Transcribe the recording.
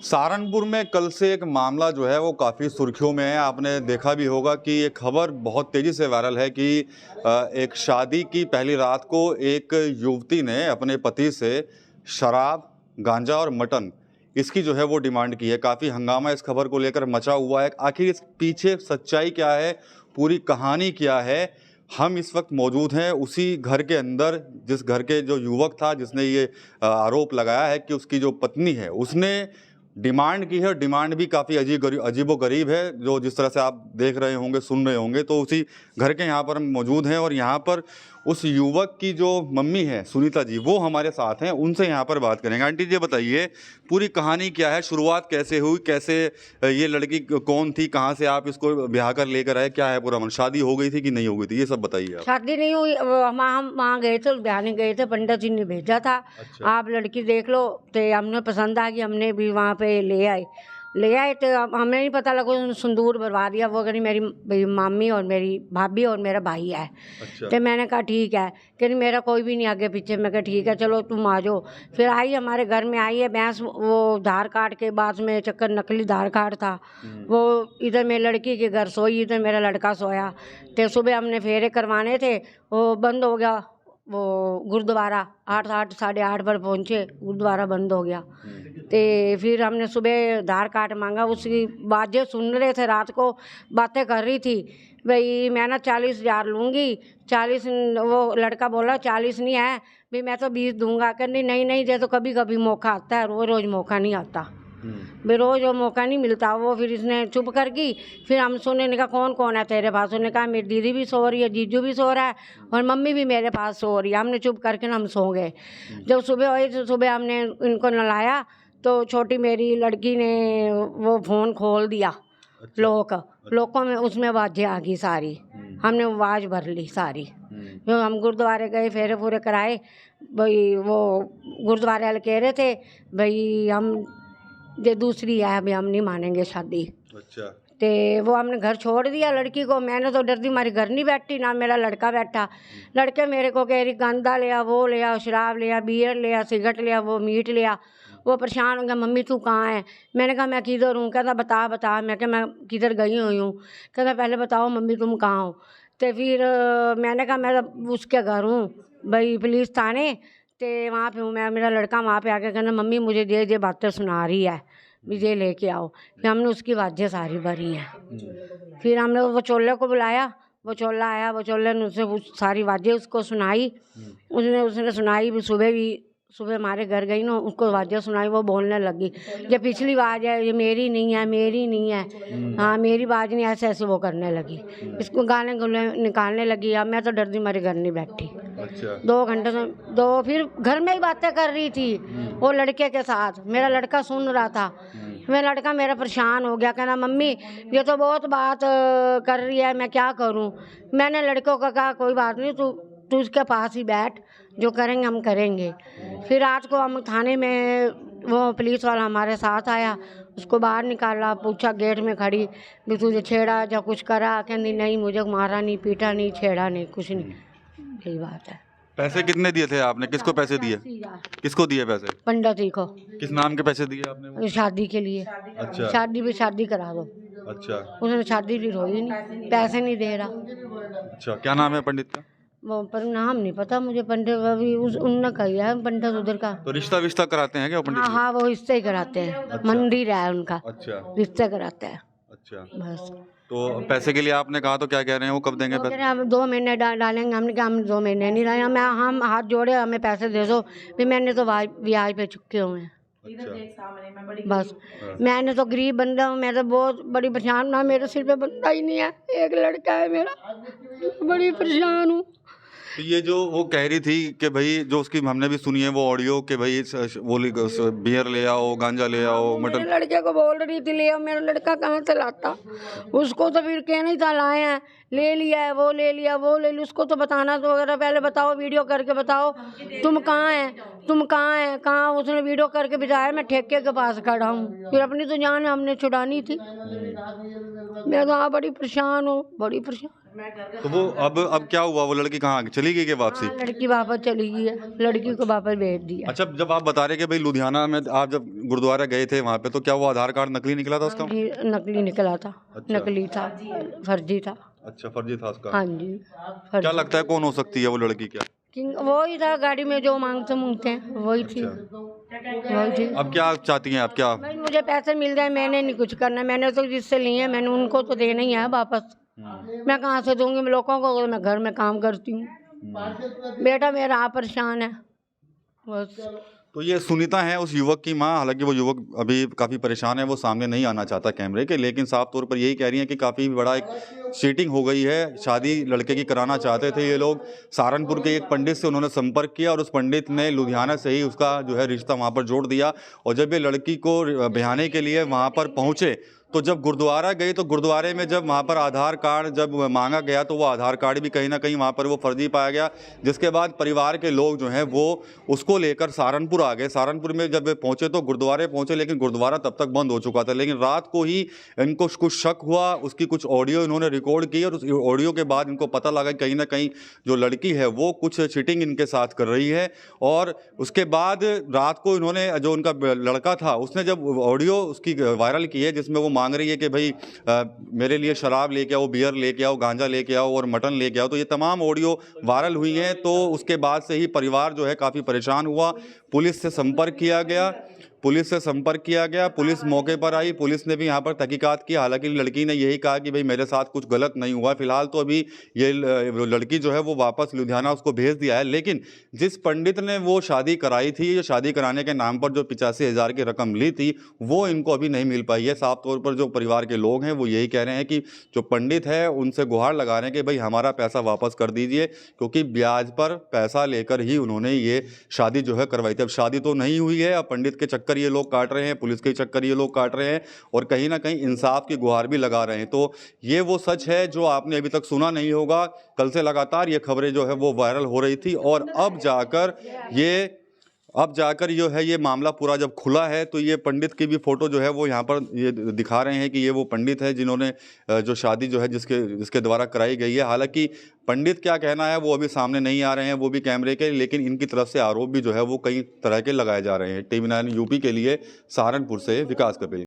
सहारनपुर में कल से एक मामला जो है वो काफ़ी सुर्खियों में है। आपने देखा भी होगा कि ये खबर बहुत तेज़ी से वायरल है कि एक शादी की पहली रात को एक युवती ने अपने पति से शराब, गांजा और मटन इसकी जो है वो डिमांड की है। काफ़ी हंगामा इस खबर को लेकर मचा हुआ है। आखिर इस पीछे सच्चाई क्या है, पूरी कहानी क्या है? हम इस वक्त मौजूद हैं उसी घर के अंदर, जिस घर के जो युवक था जिसने ये आरोप लगाया है कि उसकी जो पत्नी है उसने डिमांड की है। डिमांड भी काफ़ी अजीबोगरीब है, जो जिस तरह से आप देख रहे होंगे, सुन रहे होंगे। तो उसी घर के यहाँ पर हम मौजूद हैं और यहाँ पर उस युवक की जो मम्मी है सुनीता जी, वो हमारे साथ हैं। उनसे यहाँ पर बात करेंगे। आंटी जी बताइए, पूरी कहानी क्या है, शुरुआत कैसे हुई, कैसे ये लड़की कौन थी, कहाँ से आप इसको ब्याह कर लेकर आए, क्या है पूरा मन, शादी हो गई थी कि नहीं हो गई थी, ये सब बताइए आप। शादी नहीं हुई, हम वहाँ गए थे, ब्याह नहीं गए थे, पंडित जी ने भेजा था। अच्छा। आप लड़की देख लो, तो हमने पसंद आ गई, हमने भी वहाँ पे ले आए तो हमें नहीं पता लगा, सिंदूर भरवा दिया। वो कहीं मेरी मामी और मेरी भाभी और मेरा भाई है। अच्छा। तो मैंने कहा ठीक है, कहीं मेरा कोई भी नहीं आगे पीछे। मैं कहा ठीक है चलो तुम आ जाओ। फिर आई, हमारे घर में आई है भैंस, वो धार काट के बाद में चक्कर, नकली धार काट था वो। इधर मेरी लड़की के घर सोई, इधर मेरा लड़का सोया। तो सुबह हमने फेरे करवाने थे, वो बंद हो गया। वो गुरुद्वारा 8 साढ़े 8 पर पहुँचे, गुरुद्वारा बंद हो गया। तो फिर हमने सुबह धार काट मांगा, उसकी बातें सुन रहे थे, रात को बातें कर रही थी भाई मैं ना 40,000 लूँगी। 40, वो लड़का बोला 40 नहीं है भाई, मैं तो 20 दूंगा। कहनी नहीं नहीं, ये तो कभी कभी मौका आता है, रोज रोज मौका नहीं आता भाई, रोज वो मौका नहीं मिलता। वो फिर इसने चुप कर गई। फिर हम सुनने ने कहा कौन कौन है तेरे पास? उन्होंने कहा मेरी दीदी भी सो रही है, जीजू भी सो रहा है और मम्मी भी मेरे पास सो रही है। हमने चुप करके ना हम सो गए। जब सुबह हुई तो सुबह हमने इनको नहलाया, तो छोटी मेरी लड़की ने वो फ़ोन खोल दिया। लोकों में उसमें आवाज़ें आ गई सारी, हमने आवाज़ भर ली सारी। जो हम गुरुद्वारे गए, फेरे पूरे कराए भाई। वो गुरुद्वारे वाले कह रहे थे भाई हम ये दूसरी है, अभी हम नहीं मानेंगे शादी। अच्छा। ते वो हमने घर छोड़ दिया लड़की को। मैंने तो डरती मारी घर नहीं बैठी, ना मेरा लड़का बैठा। लड़के मेरे को कह रही गांजा लिया, वो लिया, शराब लिया, बियर लिया, सिगरेट लिया, वो मीट लिया। वो परेशान हो गया, मम्मी तू कहाँ है? मैंने कहा मैं किधर हूँ? कहता बता। मैं कहा मैं किधर गई हुई हूँ? कहता पहले बताओ मम्मी तुम कहाँ हो? तो फिर मैंने कहा मैं उसके घर हूँ भाई, पुलिस थाने, तो वहाँ पे हूँ मैं। मेरा लड़का वहाँ पे आके कहना मम्मी मुझे ये बातें सुना रही है, मुझे लेके आओ। फिर हमने उसकी बातें सारी भरी हैं। फिर हमने वो चोले को बुलाया, वो चोला आया, वो चोले ने उससे सारी बातें उसको सुनाई। उसने सुनाई भी। सुबह हमारे घर गई ना, उसको आवाज़ें सुनाई, वो बोलने लगी ये पिछली आवाज़ है, ये मेरी नहीं है, हाँ मेरी आवाज़ नहीं, ऐसे वो करने लगी। इसको गाने निकालने लगी। अब मैं तो डरती मारी घर नहीं बैठी। अच्छा। 2 घंटे से फिर घर में ही बातें कर रही थी वो लड़के के साथ। मेरा लड़का सुन रहा था। मेरा लड़का मेरा परेशान हो गया, कहना मम्मी ये तो बहुत बात कर रही है, मैं क्या करूं? मैंने लड़कों को कहा कोई बात नहीं, तू उसके पास ही बैठ, जो करेंगे हम करेंगे। फिर रात को हम थाने में, वो पुलिस वाला हमारे साथ आया, उसको बाहर निकाला, पूछा गेट में खड़ी भी तुझे छेड़ा या कुछ करा? कहती नहीं, मुझे मारा नहीं, पीटा नहीं, छेड़ा नहीं, कुछ नहीं। यही बात है। पैसे कितने दिए थे आपने? किसको पैसे दिए? किसको दिए पैसे? पंडित जी को। किस नाम के पैसे दिए आपने वो? शादी के लिए। अच्छा। शादी करा दो। अच्छा। उसने शादी भी होई नहीं, पैसे नहीं दे रहा। अच्छा, क्या नाम है पंडित का? वो पर नाम नहीं पता मुझे, पंडित अभी उनने कहा है पंडित उधर का। तो रिश्ता विश्ता कराते हैं क्या वो पंडित? हाँ, वो रिश्ते ही कराते हैं। अच्छा। मंदिर है उनका। अच्छा। रिश्ते कराते हैं। अच्छा। बस। तो पैसे के लिए आपने कहा, तो क्या कह रहे हैं वो, कब देंगे वो कह पैसे? रहे हैं हम 2 महीने डालेंगे। हमने कहा हम 2 महीने नहीं डालेंगे। हम हाथ जोड़े, हमें पैसे दे दो। फिर मैंने तो ब्याज पे चुके हुए हैं। अच्छा। बस मैंने तो गरीब बंदा हूँ, मैं तो बहुत बड़ी परेशान ना, मेरे सिर पे बंदा ही नहीं है, एक लड़का है मेरा, बड़ी परेशान हूँ। तो ये जो वो कह रही थी कि भाई, जो उसकी हमने भी सुनी है वो ऑडियो कि भाई वो बियर ले आओ, गांजा ले आओ, मेरे मटन। लड़के को बोल रही थी ले आओ, मेरा लड़का कहाँ से लाता? उसको तो फिर कहना ही था लाए हैं, ले लिया है, वो ले लिया, वो ले लिया। उसको तो बताना तो वगैरह, पहले बताओ, वीडियो करके बताओ तुम कहाँ हैं, कहाँ? उसने वीडियो करके भेजाया, मैं ठेके के पास खड़ा हूँ। फिर अपनी तो जान हमने छुड़ानी थी। मैं तो बड़ी परेशान हूँ, बड़ी परेशान। तो वो अब क्या हुआ, वो लड़की कहाँ चली गई के वापसी? हाँ, लड़की वापस चली गई है, लड़की को वापस भेज दिया। अच्छा, जब आप बता रहे कि भाई लुधियाना में आप जब गुरुद्वारा गए थे वहाँ पे, तो क्या वो आधार कार्ड नकली निकला था उसका? हाँ जी, नकली निकला था। अच्छा। नकली था, फर्जी था। अच्छा, फर्जी था उसका। हाँ जी, क्या फर्जी। लगता है कौन हो सकती है वो लड़की? क्या वही था, गाड़ी में जो मांगते हैं वही थी, वही थी। अब क्या चाहती हैं आप? क्या भाई मुझे पैसे मिल जाए, मैंने नहीं कुछ करना, मैंने तो जिससे लिए हैं मैंने उनको तो देना ही है वापस। मैं कहाँ से दूंगी लोगों को, अगर मैं घर में काम करती हूँ। बेटा मेरा आप परेशान है बस। तो ये सुनीता है उस युवक की मां। हालांकि वो युवक अभी काफ़ी परेशान है, वो सामने नहीं आना चाहता कैमरे के, लेकिन साफ तौर पर यही कह रही है कि काफ़ी बड़ा एक चीटिंग हो गई है। शादी लड़के की कराना चाहते थे ये लोग, सहारनपुर के एक पंडित से उन्होंने संपर्क किया और उस पंडित ने लुधियाना से ही उसका जो है रिश्ता वहाँ पर जोड़ दिया। और जब ये लड़की को ब्याहने के लिए वहाँ पर पहुँचे, तो जब गुरुद्वारा गई तो गुरुद्वारे में जब वहाँ पर आधार कार्ड जब मांगा गया तो वो आधार कार्ड भी कहीं ना कहीं वहाँ पर वो फर्जी पाया गया। जिसके बाद परिवार के लोग जो हैं वो उसको लेकर सहारनपुर आ गए। सहारनपुर में जब वे पहुँचे तो गुरुद्वारे पहुँचे, लेकिन गुरुद्वारा तब तक बंद हो चुका था। लेकिन रात को ही इनको कुछ शक हुआ, उसकी कुछ ऑडियो इन्होंने रिकॉर्ड की और उस ऑडियो के बाद इनको पता लगा कहीं ना कहीं जो लड़की है वो कुछ चीटिंग इनके साथ कर रही है। और उसके बाद रात को इन्होंने, जो उनका लड़का था उसने जब ऑडियो उसकी वायरल की है जिसमें वो मांग रही है कि भाई मेरे लिए शराब लेके आओ, बियर लेके आओ, गांजा लेके आओ और मटन लेके आओ, तो ये तमाम ऑडियो वायरल हुई हैं। तो उसके बाद से ही परिवार जो है काफ़ी परेशान हुआ। पुलिस से संपर्क किया गया, पुलिस मौके पर आई, पुलिस ने भी यहाँ पर तहकीकात की। हालांकि लड़की ने यही कहा कि भाई मेरे साथ कुछ गलत नहीं हुआ। फिलहाल तो अभी ये लड़की जो है वो वापस लुधियाना उसको भेज दिया है। लेकिन जिस पंडित ने वो शादी कराई थी, ये शादी कराने के नाम पर जो 85,000 की रकम ली थी, वो इनको अभी नहीं मिल पाई है। साफ तौर पर जो परिवार के लोग हैं वो यही कह रहे हैं कि जो पंडित है उनसे गुहार लगा रहे हैं कि भाई हमारा पैसा वापस कर दीजिए, क्योंकि ब्याज पर पैसा लेकर ही उन्होंने ये शादी जो है करवाई थी। अब शादी तो नहीं हुई है, अब पंडित के चक्कर ये लोग काट रहे हैं, पुलिस के चक्कर ये लोग काट रहे हैं और कहीं ना कहीं इंसाफ की गुहार भी लगा रहे हैं। तो ये वो सच है जो आपने अभी तक सुना नहीं होगा। कल से लगातार ये खबरें जो है वो वायरल हो रही थी और अब जाकर जो है ये मामला पूरा जब खुला है, तो ये पंडित की भी फोटो जो है वो यहाँ पर ये दिखा रहे हैं कि ये वो पंडित है जिन्होंने जो शादी जो है जिसके द्वारा कराई गई है। हालांकि पंडित क्या कहना है वो अभी सामने नहीं आ रहे हैं, वो भी कैमरे के, लेकिन इनकी तरफ से आरोप भी जो है वो कई तरह के लगाए जा रहे हैं। TV9 यूपी के लिए सहारनपुर से विकास कपिल।